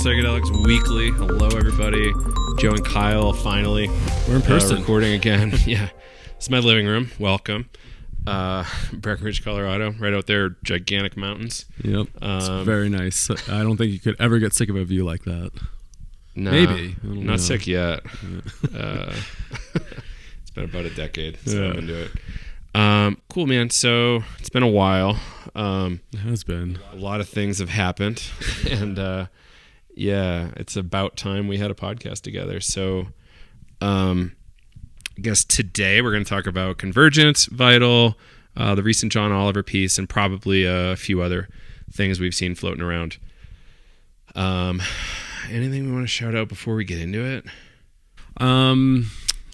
Psychedelics Weekly. Hello, everybody. Joe and Kyle, finally. We're in person. Recording again. Yeah. This is my living room. Welcome. Breckenridge, Colorado. Right out there, gigantic mountains. Yep. It's very nice. I don't think you could ever get sick of a view like that. Nah, maybe. Not sick yet. It's been about a decade since I've been doing it. Cool, man. So it's been a while. It has been. A lot of things have happened. And yeah, it's about time we had a podcast together. So I guess today we're going to talk about Convergence, Vital, the recent John Oliver piece, and probably a few other things we've seen floating around. Anything we want to shout out before we get into it?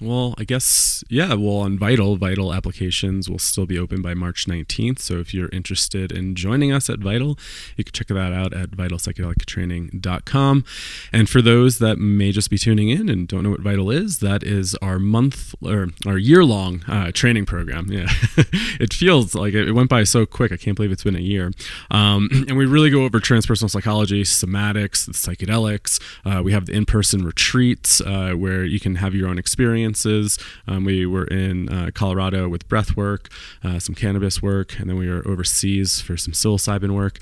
Well, I guess, yeah, well, on Vital applications will still be open by March 19th. So if you're interested in joining us at Vital, you can check that out at vitalpsychedelictraining.com. And for those that may just be tuning in and don't know what Vital is, that is our our year-long training program. Yeah, it feels like it went by so quick. I can't believe it's been a year. And we really go over transpersonal psychology, somatics, the psychedelics. We have the in-person retreats where you can have your own experience. We were in Colorado with breath work, some cannabis work, and then we were overseas for some psilocybin work.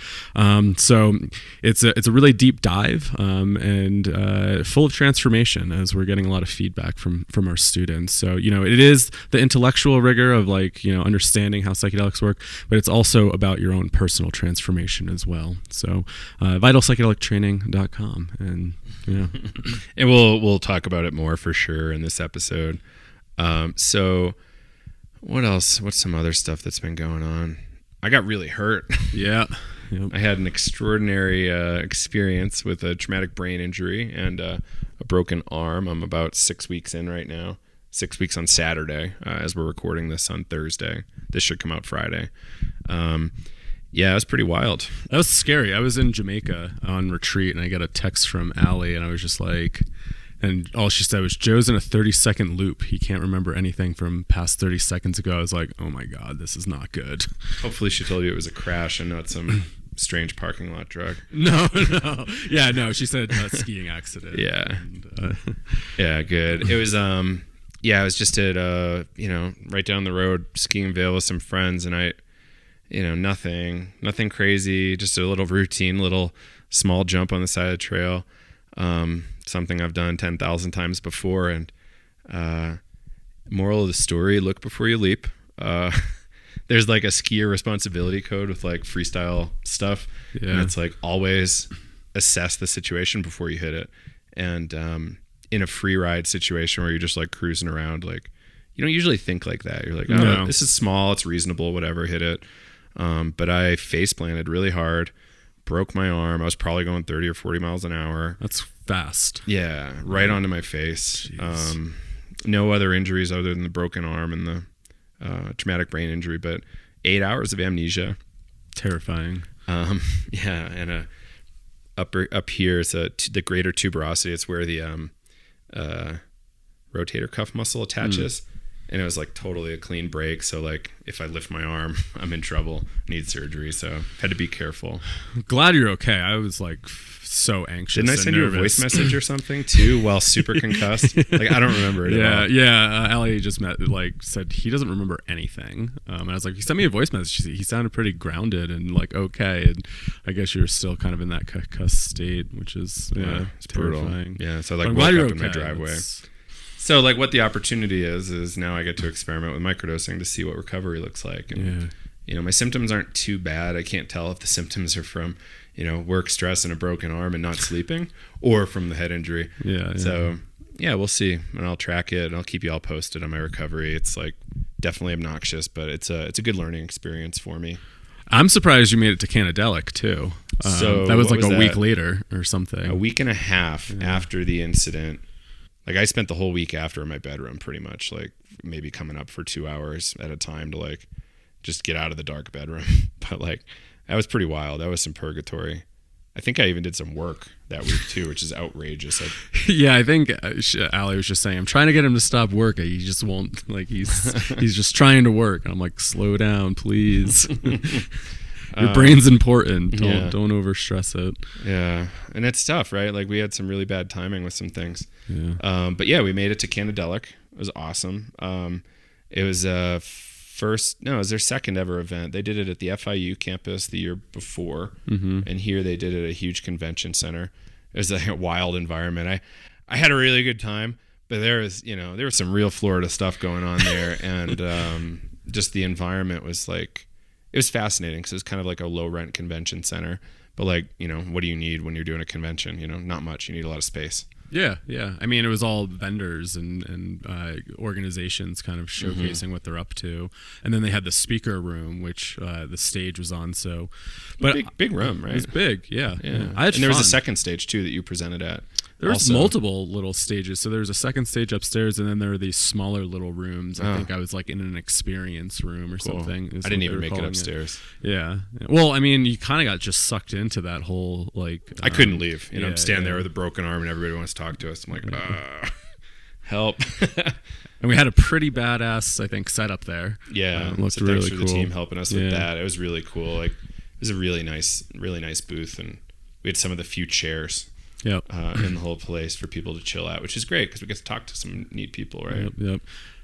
So it's a really deep dive and full of transformation, as we're getting a lot of feedback from our students. So, it is the intellectual rigor of understanding how psychedelics work, but it's also about your own personal transformation as well. So vitalpsychedelictraining.com, and and we'll talk about it more for sure in this episode. So what else? What's some other stuff that's been going on? I got really hurt. Yeah. Yep. I had an extraordinary experience with a traumatic brain injury and a broken arm. I'm about 6 weeks in right now. 6 weeks on Saturday, as we're recording this on Thursday. This should come out Friday. Yeah, it was pretty wild. That was scary. I was in Jamaica on retreat, and I got a text from Allie, and I was just like, and all she said was, Joe's in a 30-second loop. He can't remember anything from past 30 seconds ago. I was like, oh my God, this is not good. Hopefully she told you it was a crash and not some strange parking lot drug. No. Yeah, no, she said a skiing accident. Yeah. And, yeah, good. It was, I was just at, right down the road skiing in Vail with some friends, and I... nothing crazy, just a little routine, little small jump on the side of the trail. Something I've done 10,000 times before. And moral of the story, look before you leap. There's like a skier responsibility code with like freestyle stuff. Yeah. And it's like always assess the situation before you hit it. And in a free ride situation where you're just like cruising around, like you don't usually think like that. You're like, this is small, it's reasonable, whatever, hit it. But I face planted really hard, broke my arm. I was probably going 30 or 40 miles an hour. That's fast. Yeah, right onto my face. No other injuries other than the broken arm and the traumatic brain injury, but 8 hours of amnesia. Terrifying. Yeah, and up here is the greater tuberosity. It's where the rotator cuff muscle attaches. And it was like totally a clean break. So like if I lift my arm, I'm in trouble, need surgery. So had to be careful. Glad you're okay. I was like so anxious. Didn't I send you a voice message or something too while super concussed? Like I don't remember it at all. Yeah. Allie just said he doesn't remember anything. And I was like, he sent me a voice message. He sounded pretty grounded and like okay. And I guess you're still kind of in that concussed state, which is it's terrifying. Brutal. Yeah. So like woke up in my driveway. So like what the opportunity is now I get to experiment with microdosing to see what recovery looks like. And, my symptoms aren't too bad. I can't tell if the symptoms are from, work stress and a broken arm and not sleeping or from the head injury. Yeah. So we'll see. And I'll track it and I'll keep you all posted on my recovery. It's like definitely obnoxious, but it's a good learning experience for me. I'm surprised you made it to Cannadelic too. So that was like a week later or something. A week and a half after the incident. Like I spent the whole week after in my bedroom pretty much, like maybe coming up for 2 hours at a time to like just get out of the dark bedroom. But like that was pretty wild. That was some purgatory. I think I even did some work that week too, which is outrageous. Yeah, I think Allie was just saying, I'm trying to get him to stop working. He just won't, like he's just trying to work. And I'm like, slow down, please. Your brain's important. Don't overstress it. Yeah, and it's tough, right? Like we had some really bad timing with some things. Yeah. But yeah, we made it to Cannadelic. It was awesome. It was it was their second ever event. They did it at the FIU campus the year before, and here they did it at a huge convention center. It was a wild environment. I had a really good time, but there was some real Florida stuff going on there, and just the environment was like, it was fascinating because it was kind of like a low rent convention center. But like, what do you need when you're doing a convention? Not much. You need a lot of space. Yeah. I mean, it was all vendors and organizations kind of showcasing what they're up to, and then they had the speaker room, which the stage was on. So, but big room, right? It was big. Yeah. And there was a second stage too that you presented at. There's multiple little stages. So there's a second stage upstairs, and then there are these smaller little rooms. I think I was like in an experience room or something. I didn't even make it upstairs. Yeah. Well, I mean, you kind of got just sucked into that whole like. I couldn't leave. I'm standing there with a broken arm, and everybody wants to talk to us. I'm like, help. And we had a pretty badass, I think, setup there. Yeah. Looked so really thanks for cool. the team helping us with that. It was really cool. Like, it was a really nice booth, and we had some of the few chairs. Yep. In the whole place for people to chill at, which is great because we get to talk to some neat people, right? Yep.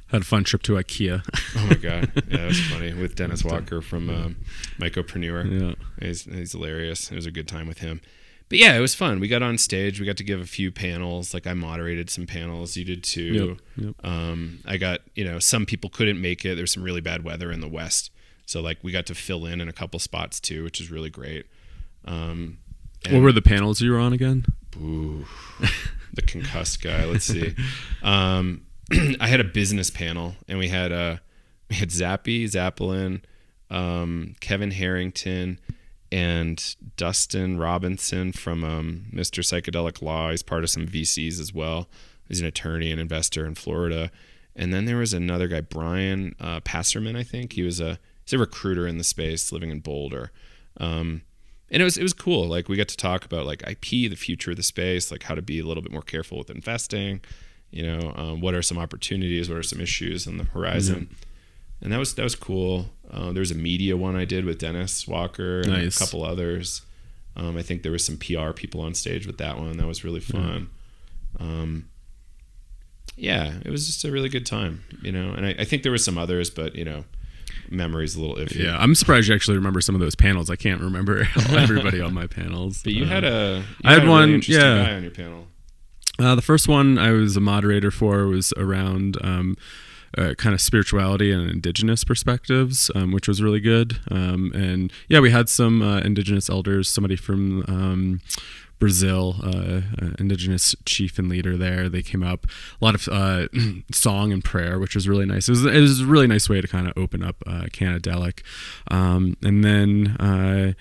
Had a fun trip to IKEA. Oh my god, yeah, it was funny with Dennis Walker from Mycopreneur. Yeah, he's hilarious. It was a good time with him. But yeah, it was fun. We got on stage. We got to give a few panels. Like I moderated some panels. You did too. Yep. I got some people couldn't make it. There's some really bad weather in the West, so like we got to fill in a couple spots too, which is really great. What were the panels you were on again? Ooh, the concussed guy. Let's see. I had a business panel, and we had Zappelin, Kevin Harrington, and Dustin Robinson from Mr. Psychedelic Law. He's part of some VCs as well. He's an attorney and investor in Florida. And then there was another guy, Brian Passerman, I think. He's a recruiter in the space, living in Boulder. And it was cool. Like we got to talk about like IP, the future of the space, like how to be a little bit more careful with investing. What are some opportunities? What are some issues on the horizon? And that was cool. There was a media one I did with Dennis Walker and a couple others. I think there was some PR people on stage with that one. That was really fun. It was just a really good time. And I think there was some others, but memory's a little iffy. Yeah, I'm surprised you actually remember some of those panels. I can't remember everybody on my panels. But you had a one really interesting guy on your panel. The first one I was a moderator for was around kind of spirituality and indigenous perspectives, which was really good. And yeah, we had some indigenous elders, somebody from Brazil, indigenous chief and leader there. They came up, a lot of song and prayer, which was really nice. It was a really nice way to kind of open up Cannadelic. And then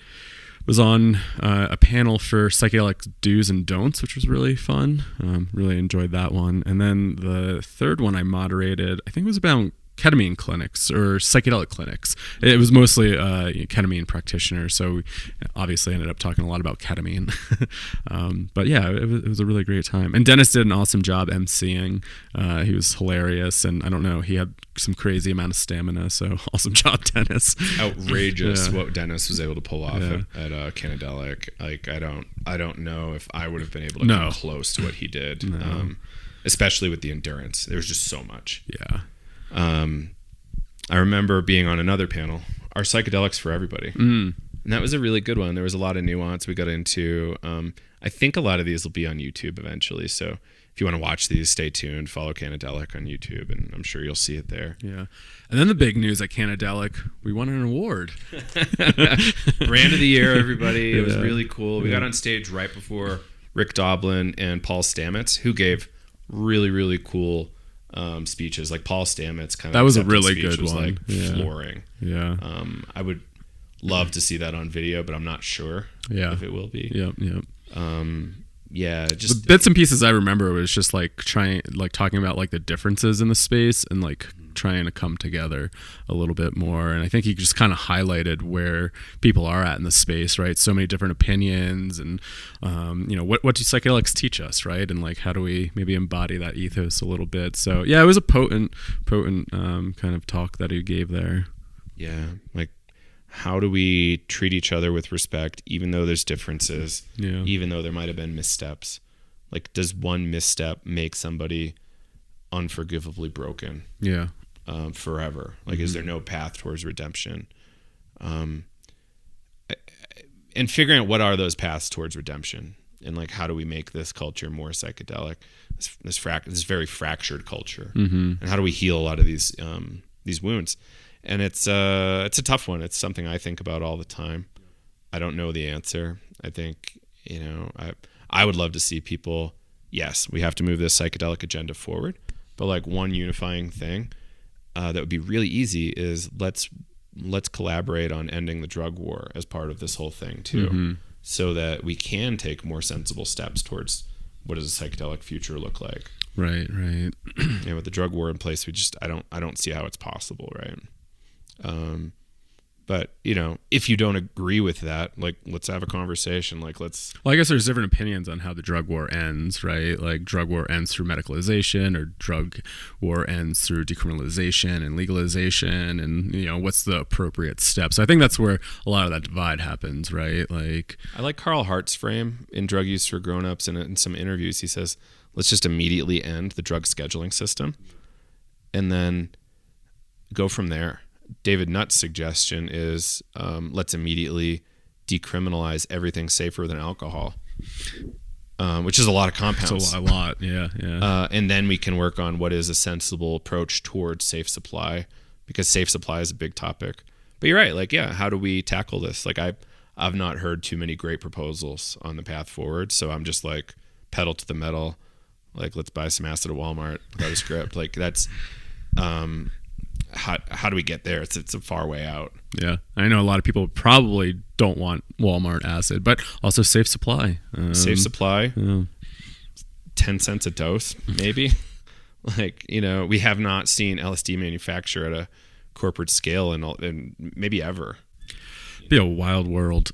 was on a panel for psychedelic do's and don'ts, which was really fun. Really enjoyed that one. And then the third one I moderated, I think it was about ketamine clinics or psychedelic clinics. It was mostly ketamine practitioners, so we obviously ended up talking a lot about ketamine. But yeah, it was a really great time. And Dennis did an awesome job emceeing. He was hilarious, and I don't know, he had some crazy amount of stamina, so awesome job, Dennis. Outrageous what Dennis was able to pull off at Cannadelic. Like I don't know if I would have been able to come close to what he did. Especially with the endurance. There was just so much. Yeah. I remember being on another panel, Are Psychedelics for Everybody? And that was a really good one. There was a lot of nuance we got into. I think a lot of these will be on YouTube eventually. So if you want to watch these, stay tuned. Follow Cannadelic on YouTube, and I'm sure you'll see it there. Yeah. And then the big news at Cannadelic, we won an award. Brand of the Year, everybody. It was really cool. We got on stage right before Rick Doblin and Paul Stamets, who gave really, really cool speeches. Like Paul Stamets kind of, that was a really good was one. Like flooring. Yeah. I would love to see that on video, but I'm not sure if it will be. Yep. Just the bits and pieces I remember was just like talking about like the differences in the space and like trying to come together a little bit more. And I think he just kind of highlighted where people are at in the space, right? So many different opinions, and what do psychedelics teach us, right? And like how do we maybe embody that ethos a little bit? So yeah, it was a potent kind of talk that he gave there. Yeah, like how do we treat each other with respect, even though there's differences, even though there might have been missteps? Like, does one misstep make somebody unforgivably broken? Forever? Like, is there no path towards redemption? And figuring out what are those paths towards redemption, and like, how do we make this culture more psychedelic? This very fractured culture, and how do we heal a lot of these wounds? And it's a tough one. It's something I think about all the time. I don't know the answer. I think, I would love to see people. Yes, we have to move this psychedelic agenda forward, but like one unifying thing that would be really easy is let's collaborate on ending the drug war as part of this whole thing too, so that we can take more sensible steps towards what does a psychedelic future look like. Right. With the drug war in place, I don't see how it's possible, right? But if you don't agree with that, like, let's have a conversation. Like, well, I guess there's different opinions on how the drug war ends, right? Like, drug war ends through medicalization, or drug war ends through decriminalization and legalization, and what's the appropriate steps. So I think that's where a lot of that divide happens, right? Like, I like Carl Hart's frame in Drug Use for Grown-Ups, and in some interviews he says, let's just immediately end the drug scheduling system and then go from there. David Nutt's suggestion is let's immediately decriminalize everything safer than alcohol, which is a lot of compounds. It's a lot, yeah. And then we can work on what is a sensible approach towards safe supply, because safe supply is a big topic. But you're right, like, how do we tackle this? Like, I've not heard too many great proposals on the path forward, so I'm just like, pedal to the metal, like, let's buy some acid at Walmart without a script. Like, that's how do we get there? It's a far way out. Yeah, I know a lot of people probably don't want Walmart acid, but also safe supply. Safe supply, 10 cents a dose, maybe. Like, we have not seen LSD manufacture at a corporate scale in maybe ever. Be a wild world.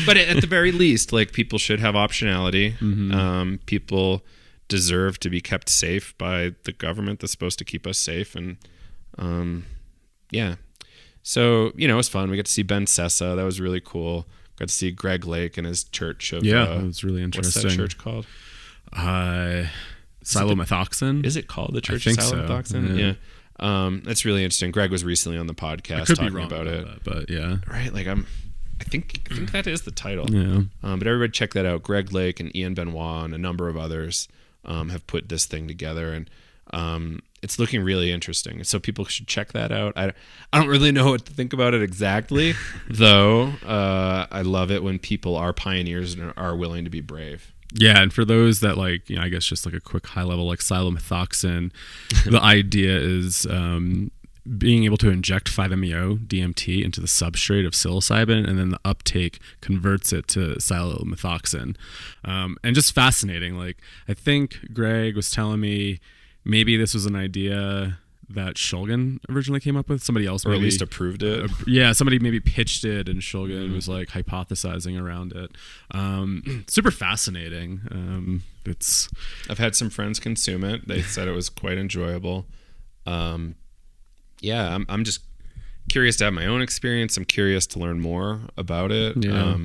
But at the very least, like, people should have optionality. People deserve to be kept safe by the government that's supposed to keep us safe. And so it was fun. We got to see Ben Sessa. That was really cool. Got to see Greg Lake and his church of it was really interesting. What's that church called? Silomethoxin. Is it called the Church of Silomethoxin? So. Yeah. That's really interesting. Greg was recently on the podcast talking about it. That, but yeah. Right, like, I think that is the title. Yeah. But everybody check that out. Greg Lake and Ian Benoit and a number of others have put this thing together, and it's looking really interesting. So people should check that out. I don't really know what to think about it exactly, though. I love it when people are pioneers and are willing to be brave. Yeah, and for those that, like, I guess just like a quick high level, like silomethoxin, the idea is being able to inject 5-MeO DMT into the substrate of psilocybin, and then the uptake converts it to silomethoxin. And just fascinating. Like, I think Greg was telling me maybe this was an idea that Shulgin originally came up with. Somebody else, or at least approved it. Somebody maybe pitched it, and Shulgin was like hypothesizing around it. Super fascinating. I've had some friends consume it. They said it was quite enjoyable. I'm just curious to have my own experience. I'm curious to learn more about it. Yeah.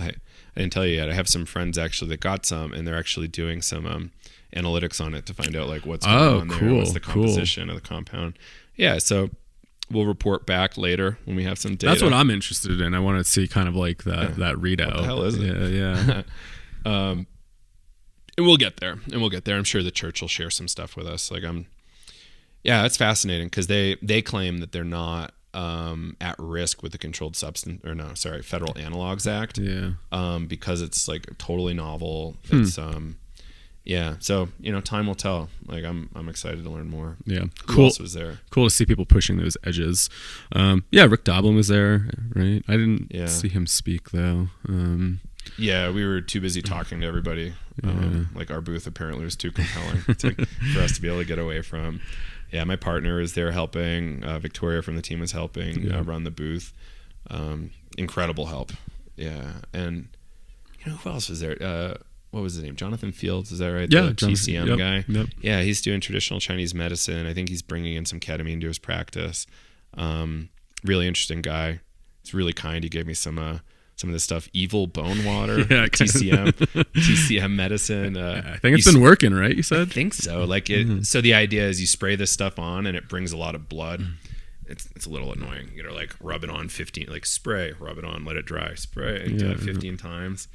I didn't tell you yet. I have some friends actually that got some, and they're actually doing some analytics on it to find out, like, what's going on there, what's the composition of the compound. Yeah, so we'll report back later when we have some data. That's what I'm interested in. I want to see kind of like that readout. What the hell is it? Yeah. And we'll get there. I'm sure the church will share some stuff with us. Like, it's fascinating because they claim that they're not at risk with the Federal Analogs Act. Yeah. Because it's like totally novel. It's so time will tell. Like, I'm excited to learn more. Yeah. Who else was there? Cool to see people pushing those edges. Rick Doblin was there, right? I didn't see him speak though. We were too busy talking to everybody. Like, our booth apparently was too compelling for us to be able to get away from. Yeah, my partner is there helping. Victoria from the team was helping run the booth. Incredible help. Yeah, and who else was there? What was his name? Jonathan Fields, is that right? Yeah, the TCM guy. Yep. Yeah, he's doing traditional Chinese medicine. I think he's bringing in some ketamine to his practice. Really interesting guy. He's really kind. He gave me some of this stuff, evil bone water, TCM medicine. I think it's been working, right? You said? I think so. Like it. So the idea is you spray this stuff on, and it brings a lot of blood. It's a little annoying. You gotta like rub it on 15, like spray, rub it on, let it dry, spray, do it 15 times.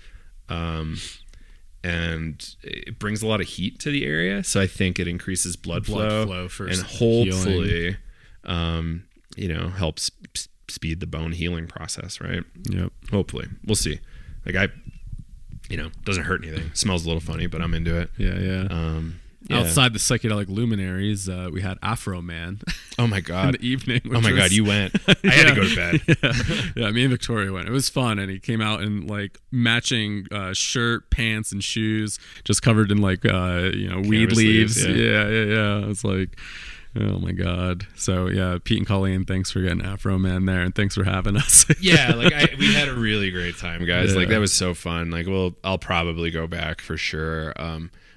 And it brings a lot of heat to the area, so I think it increases blood flow for and hopefully, helps speed the bone healing process, right? Yep. Hopefully, we'll see. Like doesn't hurt anything. Smells a little funny, but I'm into it. Yeah. Outside the psychedelic luminaries, we had Afroman. Oh my god! In the evening. Oh my god, you went. I had to go to bed. Yeah, me and Victoria went. It was fun, and he came out in like matching shirt, pants, and shoes, just covered in like weed leaves. Yeah. It was like, oh my god. So yeah, Pete and Colleen, thanks for getting Afroman there, and thanks for having us. Yeah, we had a really great time, guys. Yeah. Like that was so fun. Like, I'll probably go back for sure.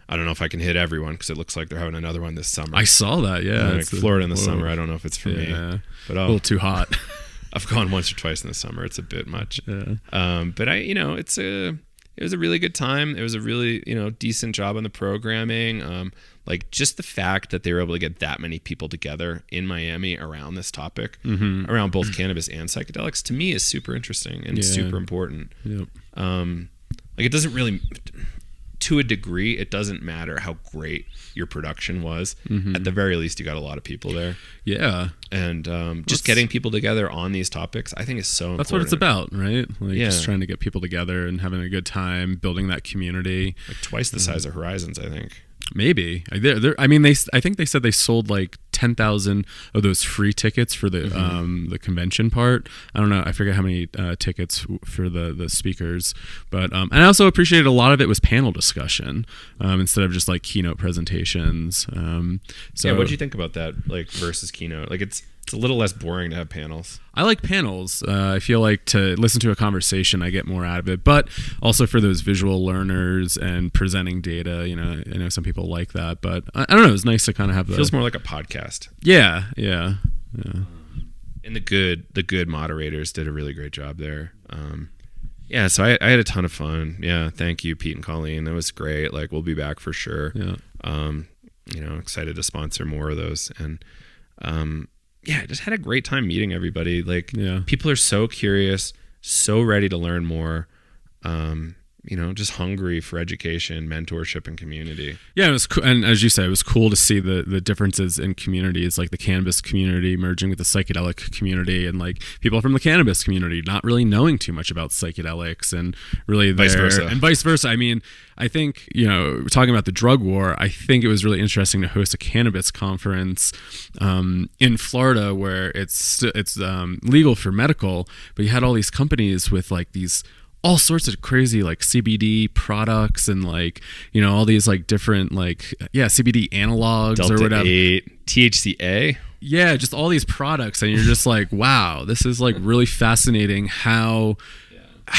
I don't know if I can hit everyone because it looks like they're having another one this summer. I saw that, yeah. Like Florida in the summer. I don't know if it's for me. But a little too hot. I've gone once or twice in the summer. It's a bit much. Yeah. But it was a really good time. It was a really, decent job on the programming. Like just the fact that they were able to get that many people together in Miami around this topic, around both cannabis and psychedelics, to me is super interesting and super important. Yep. Like it doesn't really, to a degree, it doesn't matter how great your production was. At the very least, you got a lot of people there. Yeah. And just getting people together on these topics, I think is so important. That's what it's about, right? Like just trying to get people together and having a good time, building that community. Like twice the size of Horizons, I think. Maybe. I think they said they sold like 10,000 of those free tickets for the convention part. I don't know. I forget how many tickets for the speakers, but and I also appreciated a lot of it was panel discussion instead of just like keynote presentations. So what do you think about that? Like versus keynote? Like it's a little less boring to have panels. I like panels. I feel like to listen to a conversation, I get more out of it. But also for those visual learners and presenting data, I know some people like that. But I don't know. It's nice to kind of have. Feels more like a podcast. Yeah. And the good moderators did a really great job there. So I had a ton of fun. Yeah, thank you, Pete and Colleen. That was great. Like we'll be back for sure. Yeah. Excited to sponsor more of those and. I just had a great time meeting everybody. Like, people are so curious, so ready to learn more. Just hungry for education, mentorship, and community. Yeah, it was cool. And as you said, it was cool to see the differences in communities, like the cannabis community merging with the psychedelic community, and like people from the cannabis community not really knowing too much about psychedelics, and really vice versa. I mean, I think, talking about the drug war, I think it was really interesting to host a cannabis conference in Florida where it's legal for medical, but you had all these companies with like these all sorts of crazy like CBD products and like all these like different like CBD analogs Delta or whatever, 8, THCA, just all these products, and you're just like, wow, this is like really fascinating how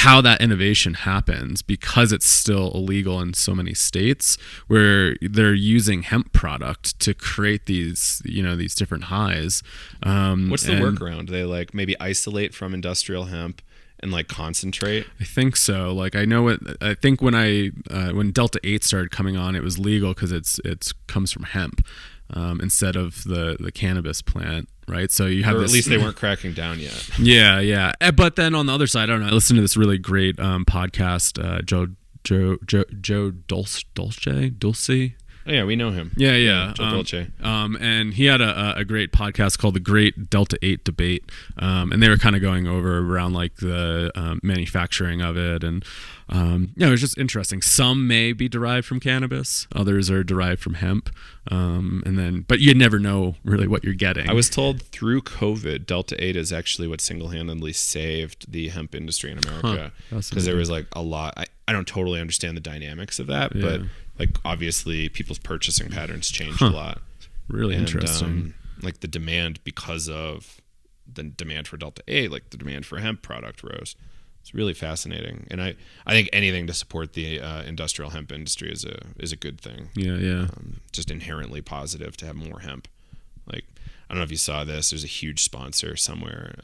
that innovation happens, because it's still illegal in so many states where they're using hemp product to create these these different highs. What's the workaround? They like maybe isolate from industrial hemp and like concentrate? I think so. Like I think when Delta 8 started coming on, it was legal because it comes from hemp instead of the cannabis plant, right? So you have or at least they weren't cracking down yet. Yeah. But then on the other side, I don't know, I listened to this really great podcast, Joe Dulce. Oh, yeah, we know him. Yeah. Joe Dolce. And he had a great podcast called The Great Delta 8 Debate. And they were kind of going over around like the manufacturing of it. And, it was just interesting. Some may be derived from cannabis. Others are derived from hemp. But you never know really what you're getting. I was told through COVID, Delta 8 is actually what single-handedly saved the hemp industry in America. Because there was like a lot. I don't totally understand the dynamics of that, but like obviously people's purchasing patterns changed a lot. Really interesting. Like the demand, because of the demand for Delta 8, like the demand for hemp product rose. It's really fascinating, and I think anything to support the industrial hemp industry is a good thing. Yeah. Just inherently positive to have more hemp. Like I don't know if you saw this. There's a huge sponsor somewhere,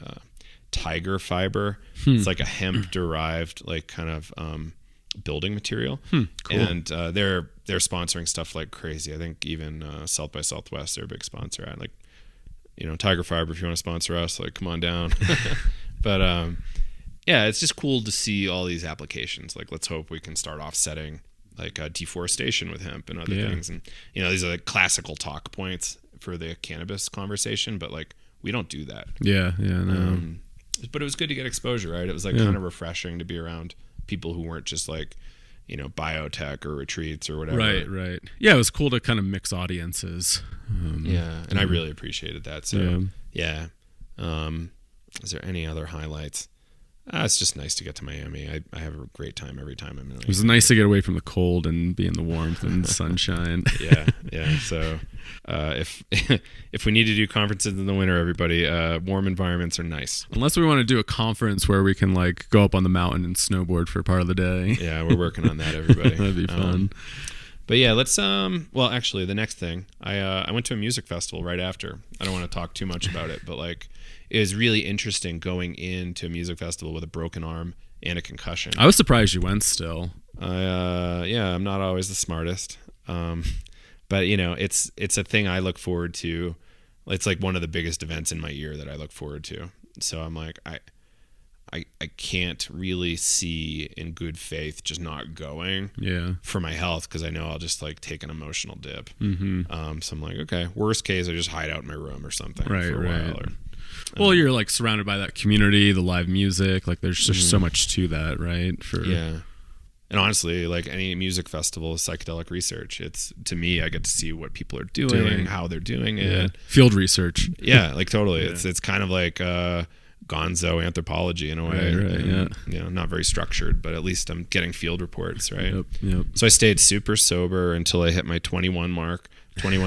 Tiger Fiber. It's like a hemp derived like kind of building material. Cool. And they're sponsoring stuff like crazy. I think even South by Southwest, they're a big sponsor. Like, you know, Tiger Fiber, if you want to sponsor us, like, come on down. But yeah, it's just cool to see all these applications. Like, let's hope we can start offsetting like deforestation with hemp and other things. And, you know, these are like classical talk points for the cannabis conversation, but like, we don't do that. No. But it was good to get exposure, right? It was like kind of refreshing to be around people who weren't just like, you know, biotech or retreats or whatever. Right. Yeah, it was cool to kind of mix audiences. And I really appreciated that. So, yeah. Is there any other highlights? It's just nice to get to Miami. I have a great time every time I'm in. It was nice to get away from the cold and be in the warmth and sunshine. Yeah. So if we need to do conferences in the winter, everybody, warm environments are nice. Unless we want to do a conference where we can like go up on the mountain and snowboard for part of the day. Yeah, we're working on that, everybody. That'd be fun. But yeah, let's well, actually, the next thing, I went to a music festival right after. I don't want to talk too much about it, but like, it was really interesting going into a music festival with a broken arm and a concussion. I was surprised you went still. Yeah, I'm not always the smartest. But you know, it's a thing I look forward to. It's like one of the biggest events in my year that I look forward to. So I'm like, I can't really see in good faith just not going for my health, because I know I'll just like take an emotional dip. So I'm like, okay, worst case, I just hide out in my room or something for a while. Well, you're like surrounded by that community, the live music. Like there's just so much to that, right? And honestly, like any music festival is psychedelic research. It's, to me, I get to see what people are doing, how they're doing it. Field research. Yeah, like totally. It's kind of like gonzo anthropology in a way. You know, not very structured, but at least I'm getting field reports, right? Yep. So I stayed super sober until I hit my 21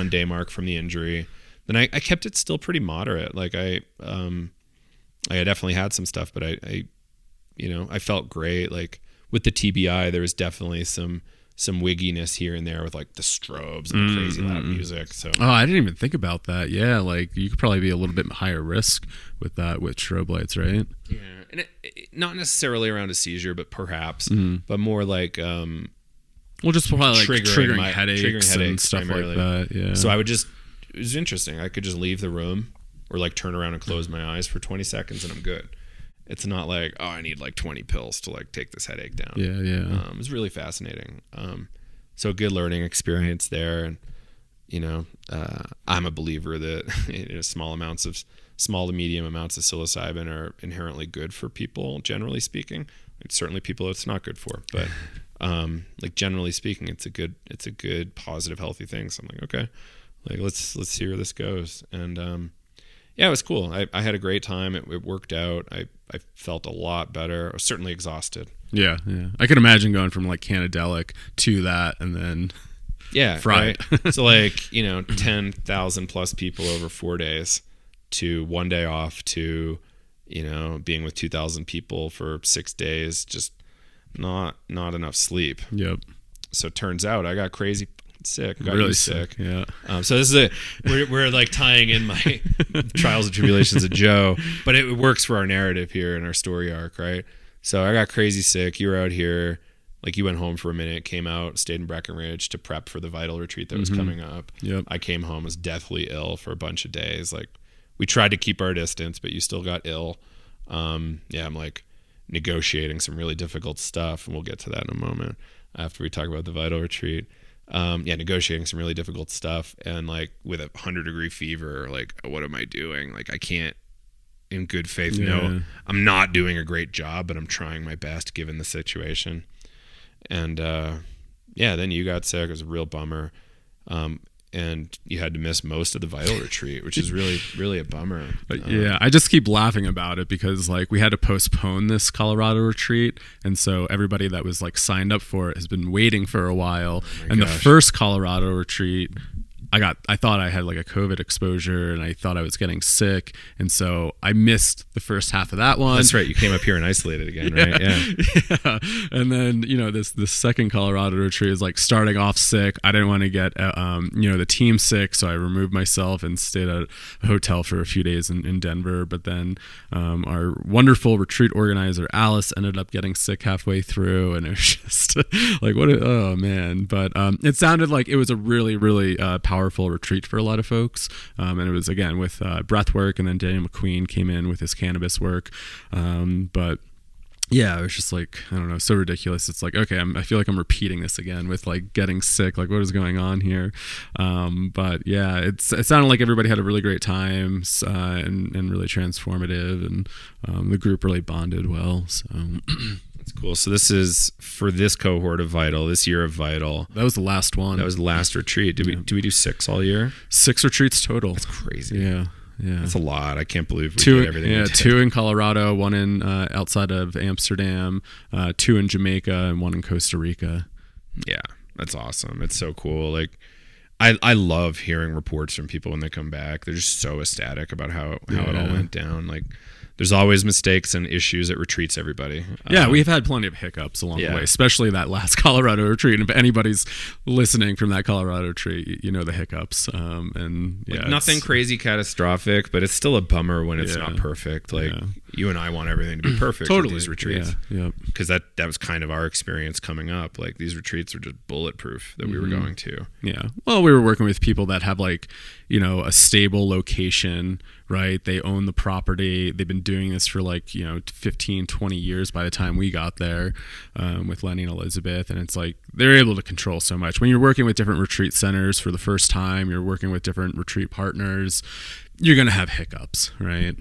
day mark from the injury. Then I kept it still pretty moderate. Like I definitely had some stuff, but I felt great. Like with the TBI, there was definitely some wigginess here and there with like the strobes and crazy loud music. So I didn't even think about that. Yeah, like you could probably be a little bit higher risk with that with strobe lights, right? Yeah, and it not necessarily around a seizure, but perhaps, but more like just probably like triggering headaches and stuff primarily. Like that. Yeah. So I would just, it was interesting. I could just leave the room or like turn around and close my eyes for 20 seconds and I'm good. It's not like, oh, I need like 20 pills to like take this headache down. Yeah. It was really fascinating. So a good learning experience there. And, you know, I'm a believer that small to medium amounts of psilocybin are inherently good for people, generally speaking. It's certainly people it's not good for, but like generally speaking, it's a good, positive, healthy thing. So I'm like, okay, like let's see where this goes. And yeah, it was cool. I had a great time. It worked out. I felt a lot better. I was certainly exhausted. Yeah. I can imagine going from like Cannadelic to that and then fried. Right? So like, you know, 10,000 plus people over 4 days to 1 day off to, you know, being with 2,000 people for 6 days, just not enough sleep. Yep. So it turns out I got crazy sick. Got really sick. Yeah. So this is we're like tying in my trials and tribulations of Joe, but it works for our narrative here in our story arc, right? So I got crazy sick. You were out here, like you went home for a minute, came out, stayed in Breckenridge to prep for the Vital retreat that was coming up. Yep. I came home, was deathly ill for a bunch of days. Like we tried to keep our distance, but you still got ill. I'm like negotiating some really difficult stuff, and we'll get to that in a moment after we talk about the Vital retreat. Negotiating some really difficult stuff, and like with 100-degree fever, like what am I doing? Like I can't in good faith know I'm not doing a great job, but I'm trying my best given the situation. And then you got sick. It was a real bummer. And you had to miss most of the Vital retreat, which is really, really a bummer. But I just keep laughing about it because like we had to postpone this Colorado retreat. And so everybody that was like signed up for it has been waiting for a while. The first Colorado retreat, I thought I had like a COVID exposure, and I thought I was getting sick, and so I missed the first half of that one. That's right. You came up here and isolated again, right? Yeah. And then, this second Colorado retreat is like starting off sick. I didn't want to get the team sick, so I removed myself and stayed at a hotel for a few days in Denver. But then our wonderful retreat organizer Alice ended up getting sick halfway through, and it was just like oh man. But it sounded like it was a really, really powerful retreat for a lot of folks, and it was again with breath work, and then Daniel McQueen came in with his cannabis work, but yeah, it was just like, I don't know, so ridiculous. It's like, okay, I feel like I'm repeating this again with like getting sick. Like, what is going on here? But yeah, it sounded like everybody had a really great time, and really transformative, and the group really bonded well. So that's cool. So this is for this cohort of Vital, this year of Vital. That was the last one. That was the last retreat. Did we do 6 all year? 6 retreats total. That's crazy. Yeah. Yeah, that's a lot. I can't believe we did everything. Yeah, 2 in Colorado, 1 in outside of Amsterdam, 2 in Jamaica, and 1 in Costa Rica. Yeah, that's awesome. It's so cool. Like, I love hearing reports from people when they come back. They're just so ecstatic about how it all went down. Like, there's always mistakes and issues at retreats, everybody. Yeah, we've had plenty of hiccups along the way, especially that last Colorado retreat. And if anybody's listening from that Colorado retreat, the hiccups. And yeah, like nothing crazy catastrophic, but it's still a bummer when it's not perfect. Like you and I want everything to be perfect at these retreats. Yeah. Because that was kind of our experience coming up. Like, these retreats were just bulletproof that we were going to. Yeah. Well, we were working with people that have like, a stable location, right? They own the property. They've been doing this for like 15, 20 years by the time we got there, with Lenny and Elizabeth, and it's like they're able to control so much. When you're working with different retreat centers for the first time, you're working with different retreat partners, you're going to have hiccups, right?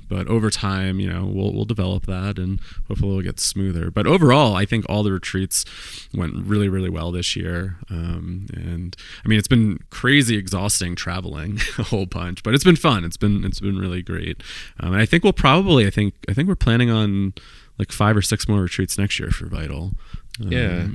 But over time, we'll develop that, and hopefully it'll get smoother. But overall, I think all the retreats went really, really well this year. And I mean, it's been crazy exhausting traveling a whole bunch, but it's been fun. It's been really great. And I think we'll probably, I think we're planning on like 5 or 6 more retreats next year for Vital. Yeah,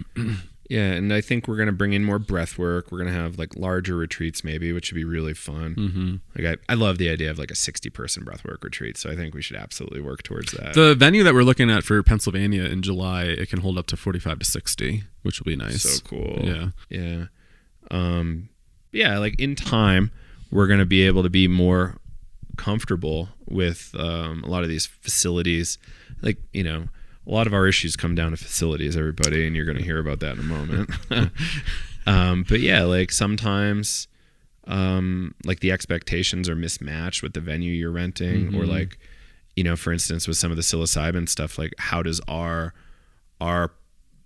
and I think we're going to bring in more breath work. We're going to have like larger retreats maybe, which would be really fun. Mm-hmm. Like I love the idea of like a 60-person breath work retreat, so I think we should absolutely work towards that. The venue that we're looking at for Pennsylvania in July, it can hold up to 45 to 60, which will be nice. So cool. Yeah. Yeah, like in time, we're going to be able to be more comfortable with a lot of these facilities. Like, a lot of our issues come down to facilities, everybody, and you're going to hear about that in a moment. But yeah, like sometimes like the expectations are mismatched with the venue you're renting, or like, for instance, with some of the psilocybin stuff, like how does our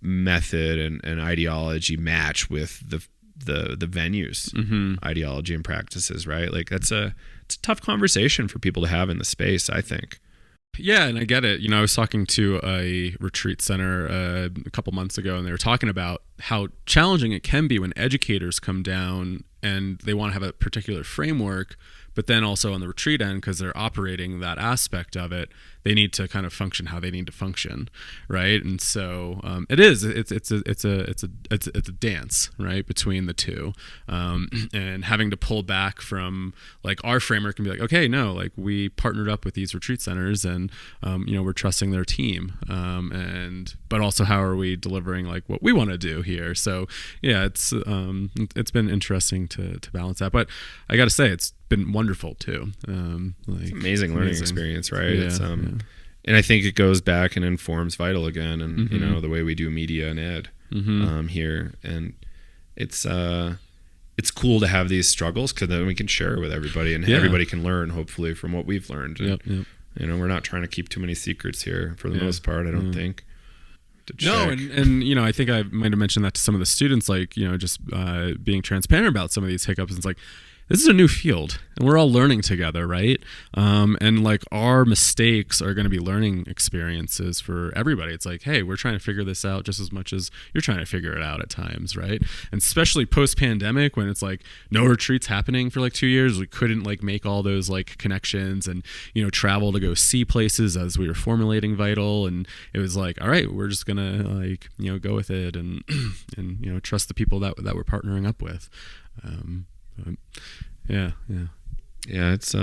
method and ideology match with the venue's ideology and practices, right? Like it's a tough conversation for people to have in the space, I think. Yeah, and I get it. I was talking to a retreat center a couple months ago, and they were talking about how challenging it can be when educators come down and they want to have a particular framework, but then also on the retreat end, because they're operating that aspect of it, they need to kind of function how they need to function, right? And so it's a dance, right, between the two, and having to pull back from like our framework and be like, okay, no, like we partnered up with these retreat centers, and we're trusting their team, but also how are we delivering like what we want to do here? So yeah, it's been interesting to balance that, but I got to say it's been wonderful too. It's an amazing learning experience, right? It's and I think it goes back and informs Vital again, and the way we do media and ed here, and it's cool to have these struggles, because then we can share with everybody, and everybody can learn hopefully from what we've learned. Yep. We're not trying to keep too many secrets here for the most part, I don't think. No, and I think I might have mentioned that to some of the students, like just being transparent about some of these hiccups. It's like, this is a new field and we're all learning together, right? And like our mistakes are going to be learning experiences for everybody. It's like, hey, we're trying to figure this out just as much as you're trying to figure it out at times, right? And especially post-pandemic, when it's like no retreats happening for like 2 years, we couldn't like make all those like connections and, you know, travel to go see places as we were formulating Vital. And it was like, all right, we're just gonna like, you know, go with it and and, you know, trust the people that we're partnering up with. Yeah. It's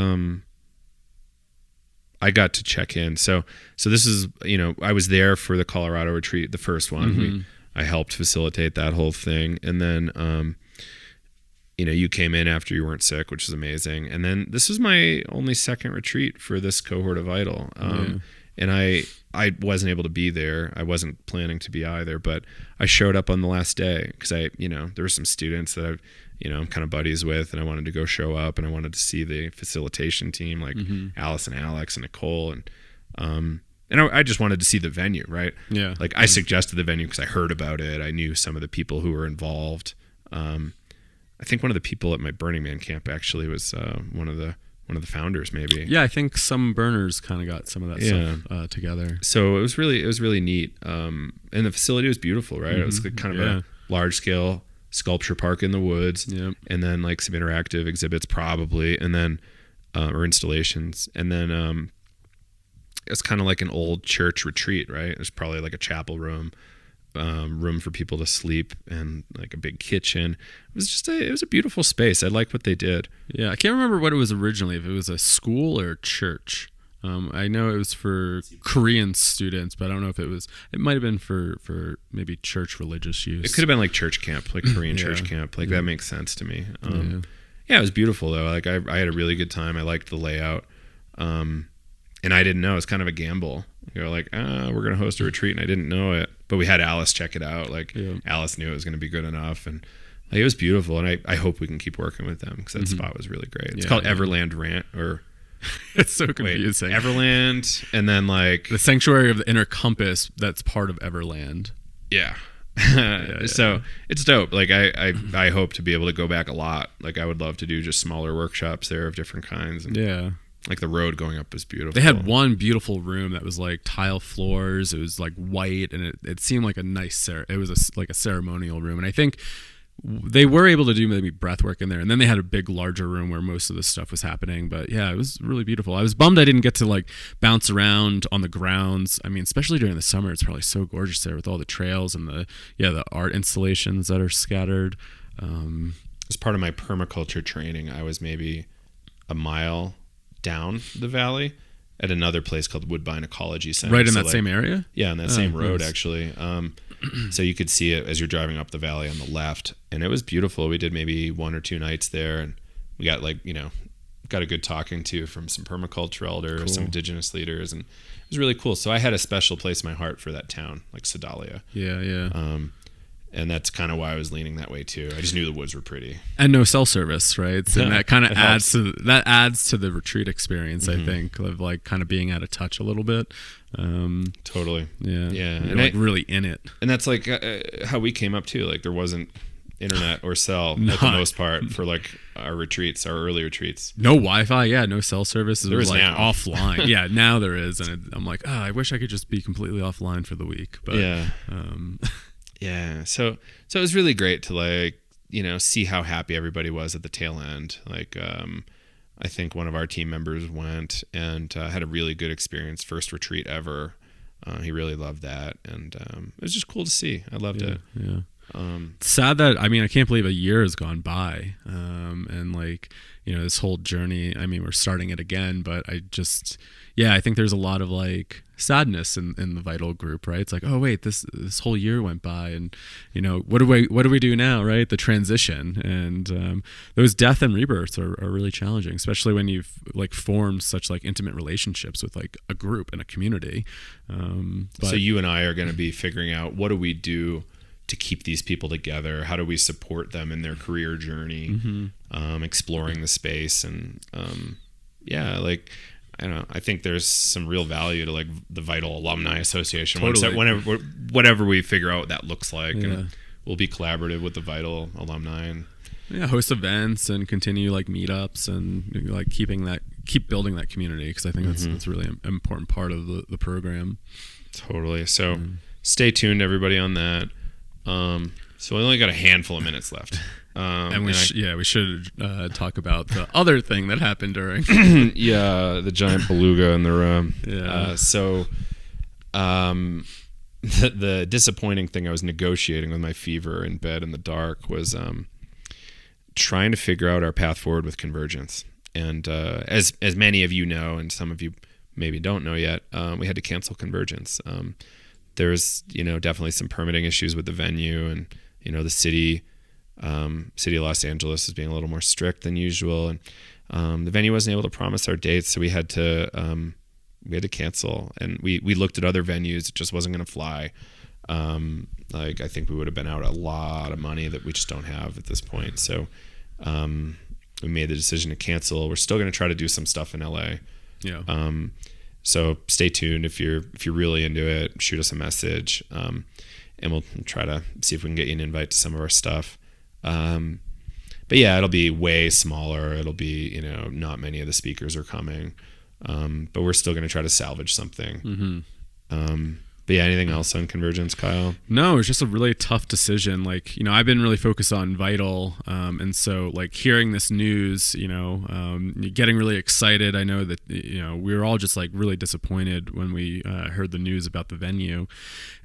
I got to check in. So this is, you know, I was there for the Colorado retreat, the first one. I helped facilitate that whole thing, and then you know, you came in after you weren't sick, which is amazing. And then this was my only second retreat for this cohort of Vital. And I wasn't able to be there. I wasn't planning to be either, but I showed up on the last day because you know, there were some students that I'm kind of buddies with, and I wanted to go show up, and I wanted to see the facilitation team, like Alice and Alex and Nicole, and I just wanted to see the venue, right? Yeah. Like I suggested the venue because I heard about it. I knew some of the people who were involved. I think one of the people at my Burning Man camp actually was one of the founders, maybe. Yeah, I think some burners kind of got some of that stuff together. So it was really neat. And the facility was beautiful, right? It was kind of a large scale sculpture park in the woods, and then like some interactive exhibits probably, and then or installations, and then it's kind of like an old church retreat, right? There's probably like a chapel room for people to sleep, and like a big kitchen. It was just it was a beautiful space. I liked what they did. Yeah, I can't remember what it was originally, if it was a school or a church. I know it was for Korean students, but I don't know if it might have been for maybe church religious use. It could have been like church camp, like Korean church camp. Like that makes sense to me. Yeah, it was beautiful though. Like I had a really good time. I liked the layout. And I didn't know. It's kind of a gamble. You're like, we're going to host a retreat, and I didn't know it. But we had Alice check it out. Like Alice knew it was going to be good enough, and like, it was beautiful. And I hope we can keep working with them, because that spot was really great. It's called Everland Ranch, or it's so confusing. Everland, and then like the Sanctuary of the Inner Compass. That's part of Everland. Yeah. So it's dope. Like I hope to be able to go back a lot. Like I would love to do just smaller workshops there of different kinds. And like the road going up was beautiful. They had one beautiful room that was like tile floors. It was like white, and it seemed like a nice it was like a ceremonial room. And I think they were able to do maybe breath work in there, and then they had a big larger room where most of this stuff was happening. But yeah, it was really beautiful. I was bummed I didn't get to like bounce around on the grounds. I mean, especially during the summer, it's probably so gorgeous there with all the trails and the art installations that are scattered. As part of my permaculture training, I was maybe a mile down the valley at another place called Woodbine Ecology Center. Right in that same area? Yeah, in that same road, actually. So you could see it as you're driving up the valley on the left, and it was beautiful. We did maybe 1 or 2 nights there, and we got got a good talking to from some permaculture elders, some indigenous leaders, and it was really cool. So I had a special place in my heart for that town, like Sedalia. Yeah. And that's kind of why I was leaning that way too. I just knew the woods were pretty. And no cell service, right? And that kind of adds to the retreat experience, I think, of like kind of being out of touch a little bit. Totally. Yeah. Yeah. You're like really in it. And that's like how we came up too. Like there wasn't internet or cell for the most part for like our retreats, our early retreats. No Wi-Fi, no cell service. It was like now. Offline. Yeah, now there is, and I'm like, I wish I could just be completely offline for the week. But yeah. So it was really great to like, see how happy everybody was at the tail end. Like, I think one of our team members went and had a really good experience, first retreat ever. He really loved that, and it was just cool to see. I loved it. Yeah. Sad that I can't believe a year has gone by, and like this whole journey. We're starting it again, but I think there's a lot of like sadness in the Vital group, right? It's like, oh wait, this whole year went by, and what do we do now, right? The transition, and those death and rebirths are really challenging, especially when you've like formed such like intimate relationships with like a group and a community. So you and I are going to be figuring out, what do we do to keep these people together? How do we support them in their career journey, exploring the space, and I don't know. I think there's some real value to like the Vital Alumni Association. Totally. Whatever we figure out what that looks like, and we'll be collaborative with the Vital alumni and host events and continue like meetups and like keep building that community, because I think that's really an important part of the program. Totally. So stay tuned, everybody, on that. So we only got a handful of minutes left. And we should talk about the other thing that happened during the giant beluga in the room. The disappointing thing I was negotiating with my fever in bed in the dark was trying to figure out our path forward with Convergence. And as many of you know, and some of you maybe don't know yet, we had to cancel Convergence. There's definitely some permitting issues with the venue, and the city of Los Angeles is being a little more strict than usual, and the venue wasn't able to promise our dates, so we had to cancel. And we looked at other venues; it just wasn't going to fly. I think we would have been out a lot of money that we just don't have at this point. So we made the decision to cancel. We're still going to try to do some stuff in LA. Yeah. So stay tuned. If you're really into it, shoot us a message, and we'll try to see if we can get you an invite to some of our stuff. But yeah, it'll be way smaller. It'll be, not many of the speakers are coming, but we're still going to try to salvage something. But yeah, anything else on Convergence, Kyle? No, it was just a really tough decision. Like, I've been really focused on Vital. And so like hearing this news, getting really excited. I know that, we were all just like really disappointed when we heard the news about the venue,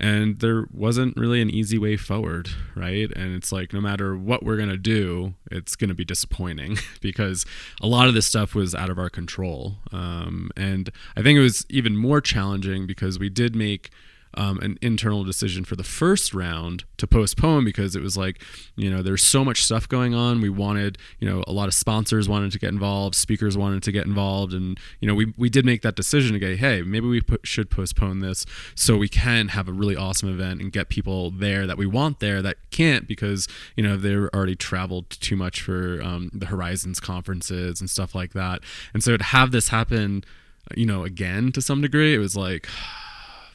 and there wasn't really an easy way forward. Right. And it's like, no matter what we're going to do, it's going to be disappointing because a lot of this stuff was out of our control. And I think it was even more challenging because we did make an internal decision for the first round to postpone, because it was like, there's so much stuff going on. We wanted, a lot of sponsors wanted to get involved, speakers wanted to get involved. And, we did make that decision to go, hey, maybe we should postpone this so we can have a really awesome event and get people there that we want there that can't because, they're already traveled too much for the Horizons conferences and stuff like that. And so to have this happen, again, to some degree, it was like,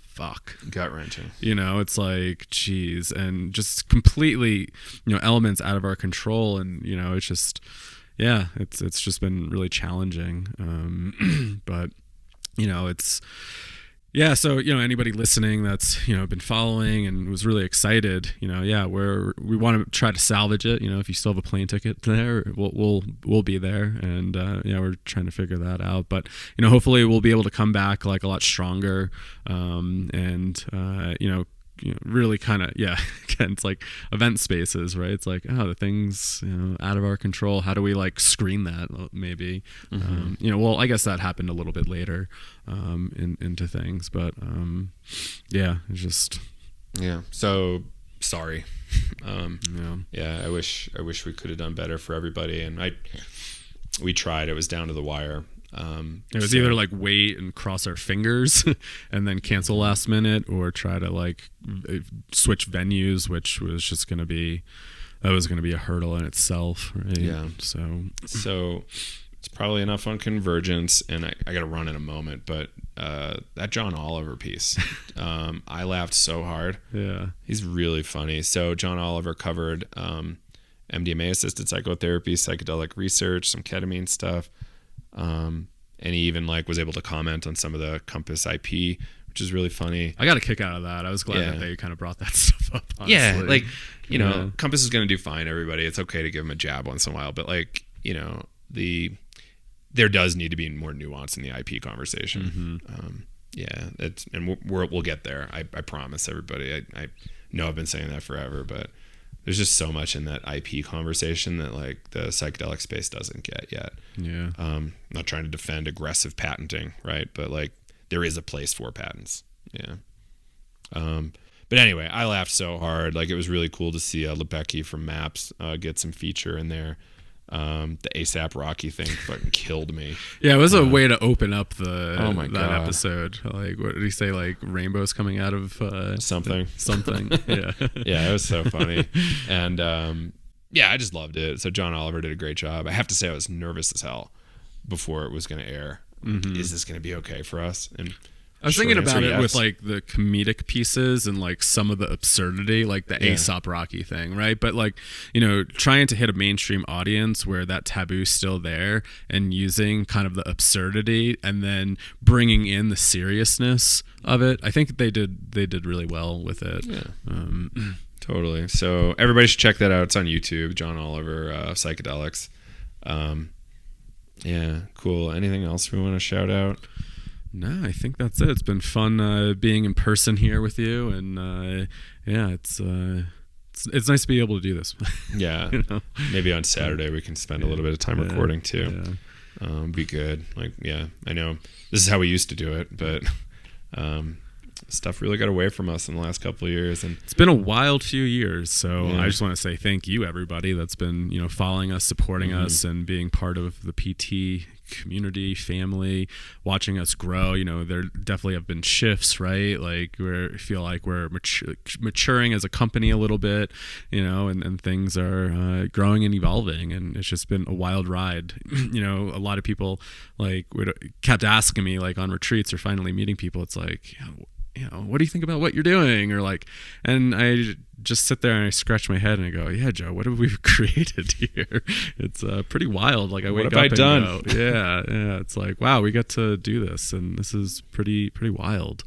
fuck, gut-wrenching. It's like, geez, and just completely, elements out of our control, and it's just, it's just been really challenging. But it's. Yeah, so anybody listening that's been following and was really excited, we want to try to salvage it. If you still have a plane ticket there, we'll be there, and we're trying to figure that out. But hopefully we'll be able to come back like a lot stronger, and really kind of, again, it's like event spaces, right? It's like, the thing's out of our control. How do we like screen that maybe? Well, I guess that happened a little bit later into things, but it's just so sorry. I wish we could have done better for everybody, and we tried. It was down to the wire. It was either like wait and cross our fingers and then cancel last minute, or try to like switch venues, which was just going to be a hurdle in itself, right? Yeah. So it's probably enough on Convergence, and I got to run in a moment, but that John Oliver piece, I laughed so hard. Yeah. He's really funny. So John Oliver covered MDMA assisted psychotherapy, psychedelic research, some ketamine stuff. And he even like was able to comment on some of the Compass IP, which is really funny. I got a kick out of that. I was glad that they kind of brought that stuff up. Honestly. Yeah, like Compass is going to do fine. Everybody, it's okay to give him a jab once in a while, but like there does need to be more nuance in the IP conversation. We'll get there. I promise everybody. I know I've been saying that forever, but there's just so much in that IP conversation that like the psychedelic space doesn't get yet. Yeah. Not trying to defend aggressive patenting, right? But like there is a place for patents. Yeah. But anyway, I laughed so hard. Like it was really cool to see Lebecki from Maps get some feature in there. The ASAP Rocky thing fucking killed me. Yeah, it was a way to open up that episode. Like, what did he say? Like rainbows coming out of something. Yeah. Yeah, it was so funny. And I just loved it. So John Oliver did a great job. I have to say I was nervous as hell before it was going to air. Is this going to be okay for us? And I was thinking about it with like the comedic pieces and like some of the absurdity, like the Aesop Rocky thing, right? But like, you know, trying to hit a mainstream audience where that taboo's still there and using kind of the absurdity and then bringing in the seriousness of it. I think they did really well with it. Yeah. Totally. So everybody should check that out. It's on YouTube. John Oliver, Psychedelics. Yeah, cool. Anything else we want to shout out? No, I think that's it. It's been fun being in person here with you, and it's nice to be able to do this. Yeah, you know? Maybe on Saturday we can spend a little bit of time recording too. Yeah. Be good. Like, yeah, I know this is how we used to do it, but stuff really got away from us in the last couple of years, and it's been a wild few years. So I just want to say thank you, everybody that's been, you know, following us, supporting us, and being part of the PT community, family, watching us grow. You know, there definitely have been shifts, right? Like I feel like we're maturing as a company a little bit, you know, and things are growing and evolving, and it's just been a wild ride. You know, a lot of people like kept asking me, like on retreats or finally meeting people, it's like, you know, what do you think about what you're doing? Or like, and I just sit there and I scratch my head and I go, yeah, Joe, what have we created here? It's pretty wild. Like I wake up and go, yeah. It's like, wow, we got to do this, and this is pretty wild.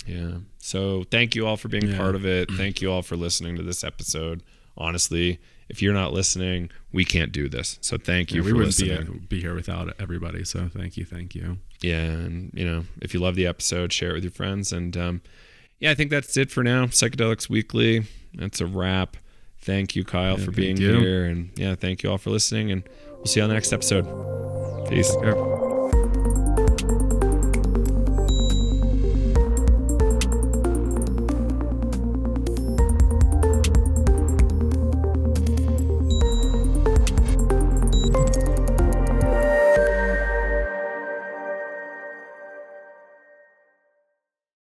Yeah. So thank you all for being part of it. Thank you all for listening to this episode. Honestly, if you're not listening, we can't do this. So thank you for listening. We wouldn't be here without everybody. So thank you. Yeah, and you know, if you love the episode, share it with your friends. And I think that's it for now. Psychedelics Weekly. That's a wrap. Thank you, Kyle, for being here, and thank you all for listening. And we'll see you on the next episode. Peace.